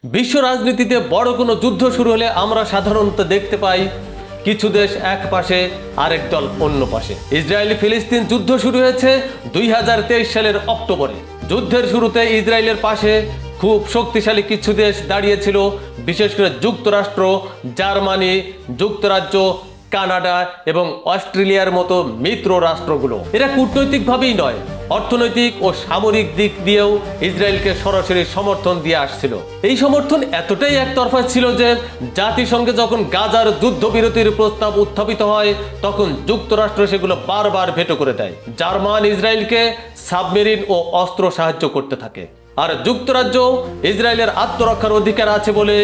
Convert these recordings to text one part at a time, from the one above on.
বিশ্ব রাজনীতিতে বড় কোনো যুদ্ধ শুরু হলে আমরা সাধারণত দেখতে পাই কিছু দেশ এক পাশে আরেক দল অন্য পাশে। ইসরায়েল ফিলিস্তিন যুদ্ধ শুরু হয়েছে 2023 সালের অক্টোবরে। যুদ্ধের শুরুতে ইসরায়েলের পাশে খুব শক্তিশালী কিছু দেশ দাঁড়িয়েছিল, বিশেষ করে যুক্তরাষ্ট্র, জার্মানি, যুক্তরাজ্য, কানাডা এবং অস্ট্রেলিয়ার মতো মিত্র রাষ্ট্রগুলো। এরা কূটনৈতিকভাবেই নয়, অর্থনৈতিক ও সামরিক দিক দিয়েও ইসরায়েলকে সরাসরি সমর্থন দিয়ে আসছিল। এই সমর্থন এতটাই একতরফা ছিল যে জাতিসংঘে যখন গাজার যুদ্ধবিরতির প্রস্তাব উত্থাপিত হয় তখন যুক্তরাষ্ট্র সেগুলো বারবার ভেটো করে দেয়। জার্মান ইসরায়েলকে সাবমেরিন ও অস্ত্র সাহায্য করতে থাকে, আর যুক্তরাজ্য ইসরায়েলের আত্মরক্ষার অধিকার আছে বলে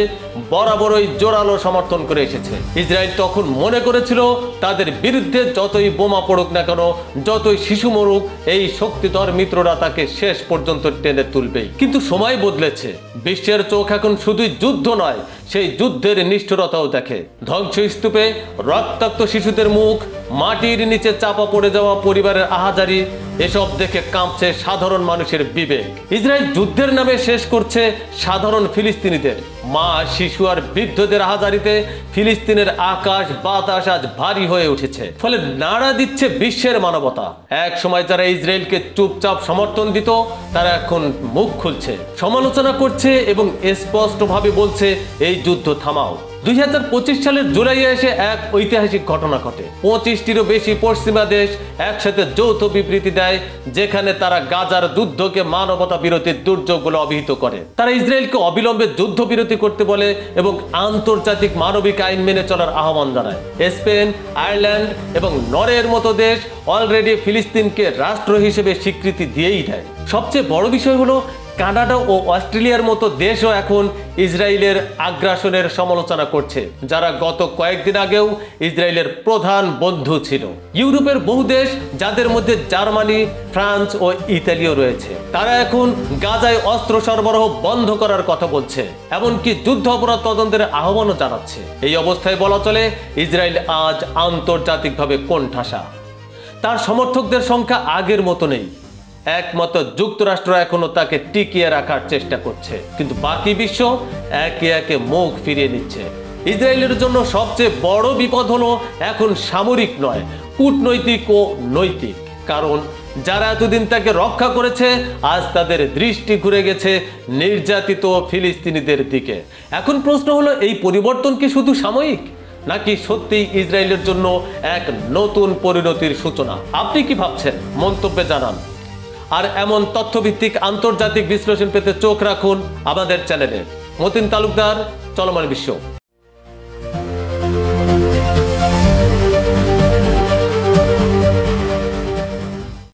বরাবরই জোরালো সমর্থন করে এসেছে। ইসরায়েল তখন মনে করেছিল তাদের বিরুদ্ধে যতই বোমা পড়ুক না কেন, যতই শিশু মরুক, এই শক্তিধর মিত্ররা তাকে শেষ পর্যন্ত টেনে তুলবেই। কিন্তু সময় বদলেছে, বিশ্বের চোখ এখন শুধুই যুদ্ধ নয়, সেই যুদ্ধের নিষ্ঠুরতাও দেখে। ধ্বংসস্তূপে রক্তাক্ত শিশুদের মুখ, মাটির নিচে চাপা পড়ে যাওয়া পরিবারের আহাজারি, এসব দেখে কাঁপছে সাধারণ মানুষের বিবেক। ইসরায়েল যুদ্ধের নামে শেষ করছে সাধারণ ফিলিস্তিনিদের। মা, শিশু আর বৃদ্ধদের আহাজারিতে ফিলিস্তিনের আকাশ বাতাস আজ ভারী হয়ে উঠেছে, ফলে নাড়া দিচ্ছে বিশ্বের মানবতা। এক সময় যারা ইসরায়েলকে চুপচাপ সমর্থন দিত, তারা এখন মুখ খুলছে, সমালোচনা করছে এবং স্পষ্টভাবে বলছে এই যুদ্ধ থামাও। 2025 সালের জুলাইয়ে এসে এক ঐতিহাসিক ঘটনা ঘটে। 25টিরও বেশি পশ্চিমা দেশ একসাথে যৌথ বিবৃতি দেয়, যেখানে তারা গাজার যুদ্ধকে মানবতা বিরোধী দুর্যোগ বলে অভিহিত করে। তারা ইসরায়েলকে অবিলম্বে যুদ্ধবিরতি করতে বলে এবং আন্তর্জাতিক মানবিক আইন মেনে চলার আহ্বান জানায়। স্পেন, আয়ারল্যান্ড এবং নরওয়ের মতো দেশ অলরেডি ফিলিস্তিনকে রাষ্ট্র হিসেবে স্বীকৃতি দিয়েই দেয়। সবচেয়ে বড় বিষয় হলো কানাডা ও অস্ট্রেলিয়ার মতো দেশও এখন ইসরায়েলের আগ্রাসনের সমালোচনা করছে, যারা গত কয়েকদিন আগেও ইসরায়েলের প্রধান বন্ধু ছিল। ইউরোপের বহু দেশ, যাদের মধ্যে জার্মানি, ফ্রান্স ও ইতালিও রয়েছে, তারা এখন গাজায় অস্ত্র সরবরাহ বন্ধ করার কথা বলছে, এমনকি যুদ্ধ অপরাধ তদন্তের আহ্বানও জানাচ্ছে। এই অবস্থায় বলা চলে ইসরায়েল আজ আন্তর্জাতিকভাবে কোণঠাসা। তার সমর্থকদের সংখ্যা আগের মতো নেই। একমাত্র যুক্তরাষ্ট্র এখনো তাকে টিকিয়ে রাখার চেষ্টা করছে, কিন্তু বাকি বিশ্ব একে একে মুখ ফিরিয়ে নিচ্ছে। ইসরায়েলের জন্য সবচেয়ে বড় বিপদ হলো এখন সামরিক নয়, কূটনৈতিক ও নৈতিক। কারণ যারা এতদিন তাকে রক্ষা করেছে, আজ তাদের দৃষ্টি ঘুরে গেছে নির্যাতিত ফিলিস্তিনিদের দিকে। এখন প্রশ্ন হলো, এই পরিবর্তন কি শুধু সাময়িক, নাকি সত্যি ইসরায়েলের জন্য এক নতুন পরিণতির সূচনা? আপনি কি ভাবছেন? মন্তব্যে জানান। আর এমন তথ্যভিত্তিক আন্তর্জাতিক বিশ্লেষণ পেতে চোখ রাখুন আমাদের চ্যানেলে। মতিন তালুকদার, চলমান বিশ্ব।